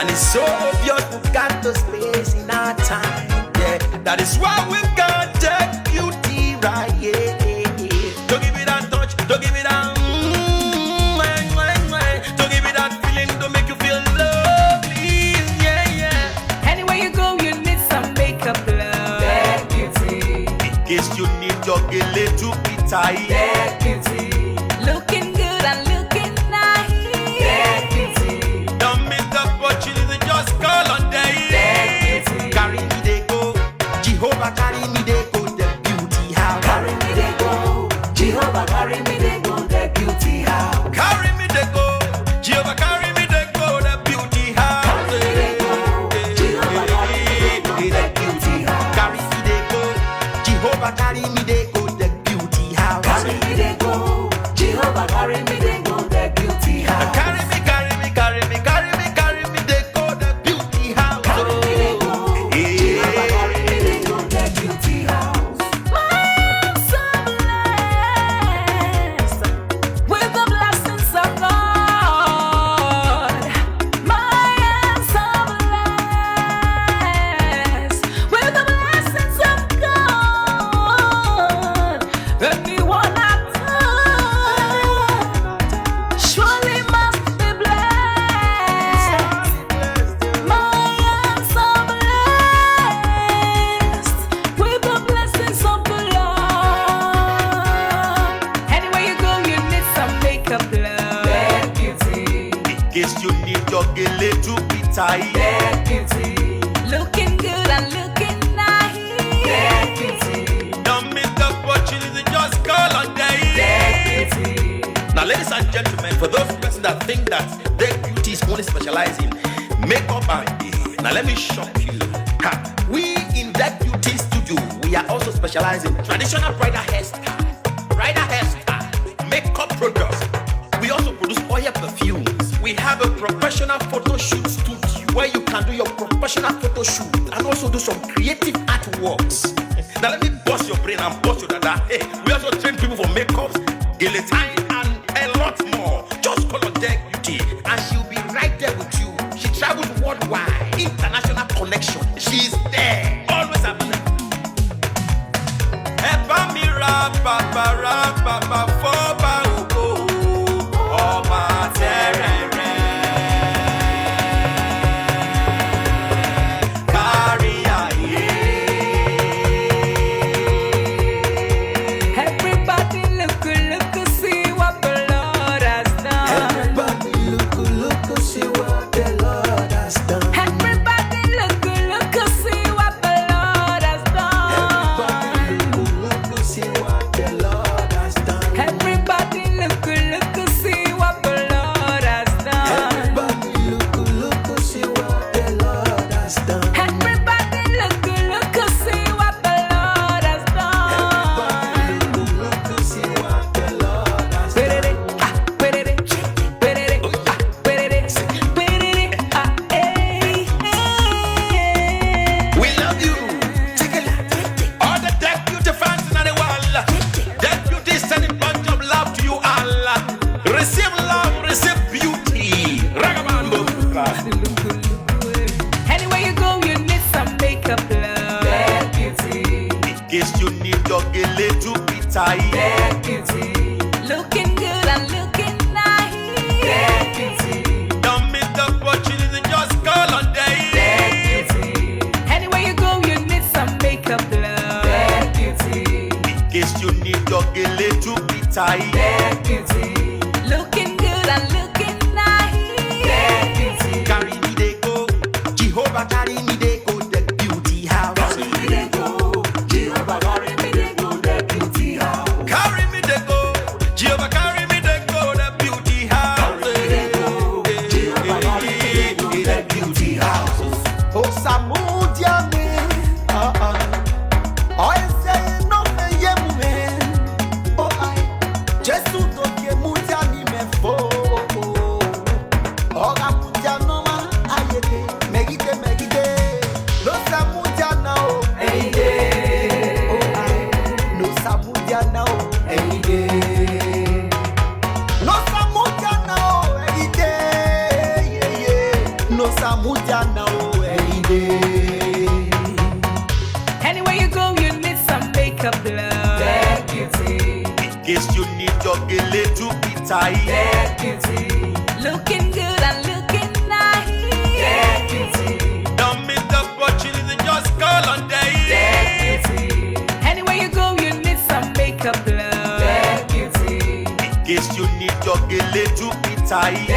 And it's so obvious we've got the space in our time. Yeah, that is why we've got that beauty right. Yeah, don't give me that touch, don't give me that. Don't give me that feeling, don't make you feel lovely. Yeah, yeah. Anywhere you go, you need some makeup, love. That beauty. In case you need your Gele to be tight. That beauty. Looking good and looking nice. That beauty. Don't miss the opportunity, just call on day. That beauty. Carry me, they go. Jehovah, carry me, they go. The beauty house. Carry me, they go. Jehovah, carry me, they go. The beauty house. Carry me, they go. Jehovah, carry me, they go. The beauty house. Carry me, they go. Jehovah, carry me, they go. The beauty house. Carry me, they go. Jehovah, carry me, they go. The beauty house. Carry me, they go. Jehovah, carry me, they go. The beauty house. Carry me, carry me, carry me, carry me, carry me, they go. The beauty house. Carry me, they go. Jehovah, carry me, they go. The beauty house. I'm so blessed with the blessings of God. I'm so blessed with the blessings of God. Anyone I touch surely must be blessed. I am so blessed with the blessings of the Lord. Anywhere you go, you need some makeup, love. That beauty. In case you need your Gele to be tight. That beauty. Looking good and looking nice. That beauty. Don't miss the opportunity, just call on day. That beauty. Now, ladies and gentlemen, for those persons that think that their beauty is only specialized in makeup and now let me shock you. Ha. We in that beauty studio, we are also specialized in traditional bridal hairstyle, makeup products. We also produce oil perfumes. We have a professional photo shoot studio where you can do your professional photo shoot and also do some creative artworks. Now let me bust your brain and bust your dada. Hey, we also train people for makeups, Gele time, and a lot more. Just call on Deck Beauty and she'll be right there with you. She travels worldwide, international connection. She's there, always available. Epa mi ra papa foba uko ọba terere kárí ayé. Everybody look, see what the Lord has done. Everybody look, see what the Lord has done. Everybody look, see what the Lord has done. Everybody look, see what the Lord has done. Everybody look, see what the Lord has done. Everybody look, see what the Lord has done. Everybody look, see what the Lord has done. Look, see what the Lord has done. We love you. All the Deck Beauty fans in the world. Deck Beauty is sending bunch of love to you all. Receive love, receive beauty. Ragabando. Anywhere you go, you need some makeup, love. That beauty. In case you need your Gele to be tight. That beauty. Looking good and looking nice. That beauty. Don't miss the opportunity, just call on day. That beauty. Anywhere you go, you need some makeup, love. That beauty. In case you need your Gele to be tight. That beauty. Looking good and looking nice. That beauty. Carry me, they go. Jehovah, carry me, they go. The beauty house. Carry me, they go. Jehovah, carry me, they go. The beauty house. Carry me, Mujana, Anywhere you go, you need some makeup, love. Deputy. In case you need your gele to be tight. Deputy. Looking good and looking nice. Deputy. Don't miss the opportunity, just call on day. Deputy. Anywhere you go, you need some makeup, love. Deputy. In case you need your gele to be tight.